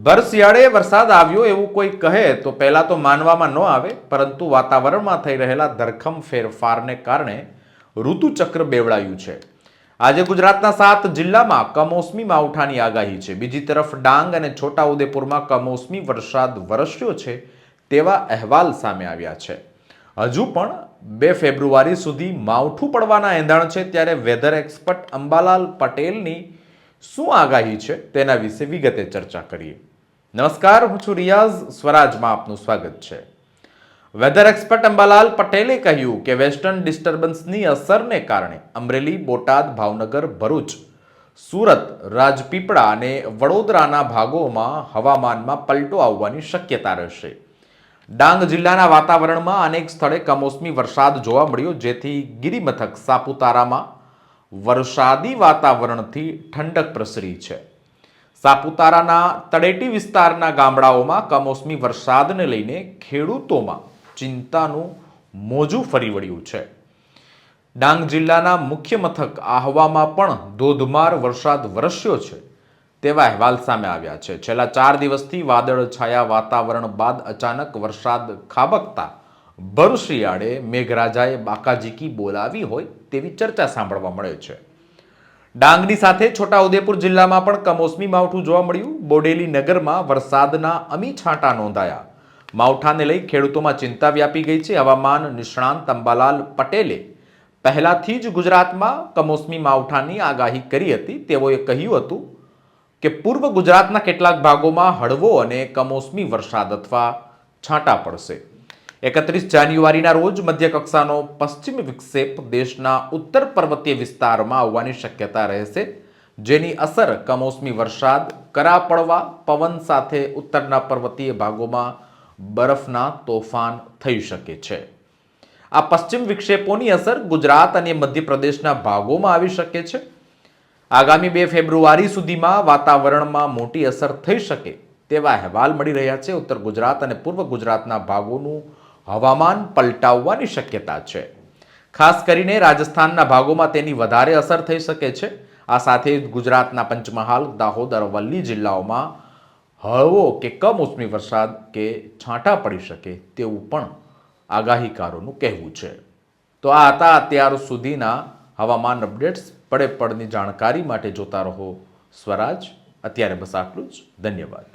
ભર શિયાળે વરસાદ આવ્યો એવું કોઈ કહે તો પહેલા તો માનવામાં ન આવે, પરંતુ વાતાવરણમાં થઈ રહેલા ધરખમ ફેરફારને કારણે ઋતુચક્ર બેવડાયું છે. આજે ગુજરાતના 7 જિલ્લામાં કમોસમી માવઠાની આગાહી છે. બીજી તરફ ડાંગ અને છોટાઉદેપુરમાં કમોસમી વરસાદ વરસ્યો છે તેવા અહેવાલ સામે આવ્યા છે. હજુ પણ 2 ફેબ્રુઆરી સુધી માવઠું પડવાના એંધાણ છે, ત્યારે વેધર એક્સપર્ટ અંબાલાલ પટેલની શું આગાહી છે તેના વિશે વિગતે ચર્ચા કરીએ. નમસ્કાર, હું છું રિયાઝ. સ્વરાજમાં આપનું સ્વાગત છે. વેધર એક્સપર્ટ અંબાલાલ પટેલે કહ્યું કે વેસ્ટર્ન ડિસ્ટર્બન્સની અસરને કારણે અમરેલી, બોટાદ, ભાવનગર, ભરૂચ, સુરત, રાજપીપળા અને વડોદરાના ભાગોમાં હવામાનમાં પલટો આવવાની શક્યતા રહેશે. ડાંગ જિલ્લાના વાતાવરણમાં અનેક સ્થળે કમોસમી વરસાદ જોવા મળ્યો, જેથી ગિરિમથક સાપુતારામાં વરસાદી વાતાવરણથી ઠંડક પ્રસરી છે. સાપુતારાના તળેટી વિસ્તારના ગામડાઓમાં કમોસમી વરસાદને લઈને ખેડૂતોમાં ચિંતાનું મોજું ફરી વળ્યું છે. ડાંગ જિલ્લાના મુખ્ય મથક આહવામાં પણ ધોધમાર વરસાદ વરસ્યો છે તેવા અહેવાલ સામે આવ્યા છે. છેલ્લા 4 દિવસથી વાદળછાયા વાતાવરણ બાદ અચાનક વરસાદ ખાબકતા ભર શિયાળે મેઘરાજાએ બાકાજીકી બોલાવી હોય તેવી ચર્ચા સાંભળવા મળે છે. ડાંગની સાથે છોટાઉદેપુર જિલ્લામાં પણ કમોસમી માવઠું જોવા મળ્યું. બોડેલી નગરમાં વરસાદના અમી છાંટા નોંધાયા. માવઠાને લઈ ખેડૂતોમાં ચિંતા વ્યાપી ગઈ છે. હવામાન નિષ્ણાંત અંબાલાલ પટેલે પહેલાથી જ ગુજરાતમાં કમોસમી માવઠાની આગાહી કરી હતી. તેઓએ કહ્યું હતું કે પૂર્વ ગુજરાતના કેટલાક ભાગોમાં હળવો અને કમોસમી વરસાદ અથવા છાંટા પડશે. 31 જાન્યુઆરીના રોજ મધ્ય કક્ષાનો પશ્ચિમ વિક્ષેપ દેશના ઉત્તર પર્વતીય વિસ્તારમાં આવવાની શક્યતા રહેશે, જેની અસર કમોસમી વરસાદ, કરા પડવા, પવન સાથે ઉત્તરના પર્વતીય ભાગોમાં બરફના તોફાન થઈ શકે છે. આ પશ્ચિમ વિક્ષેપોની અસર ગુજરાત અને મધ્યપ્રદેશના ભાગોમાં આવી શકે છે. આગામી 2 ફેબ્રુઆરી સુધીમાં વાતાવરણમાં મોટી અસર થઈ શકે તેવા અહેવાલ મળી રહ્યા છે. ઉત્તર ગુજરાત અને પૂર્વ ગુજરાતના ભાગોનું હવામાન પલટાવવાની શક્યતા છે. ખાસ કરીને રાજસ્થાનના ભાગોમાં તેની વધારે અસર થઈ શકે છે. આ સાથે ગુજરાતના પંચમહાલ, દાહોદ, અરવલ્લી જિલ્લાઓમાં હળવો કે કમોસમી વરસાદ કે છાંટા પડી શકે તેવું પણ આગાહીકારોનું કહેવું છે. તો આ હતા અત્યાર સુધીના હવામાન અપડેટ્સ. પડે પડની જાણકારી માટે જોતા રહો સ્વરાજ. અત્યારે બસ આટલું જ. ધન્યવાદ.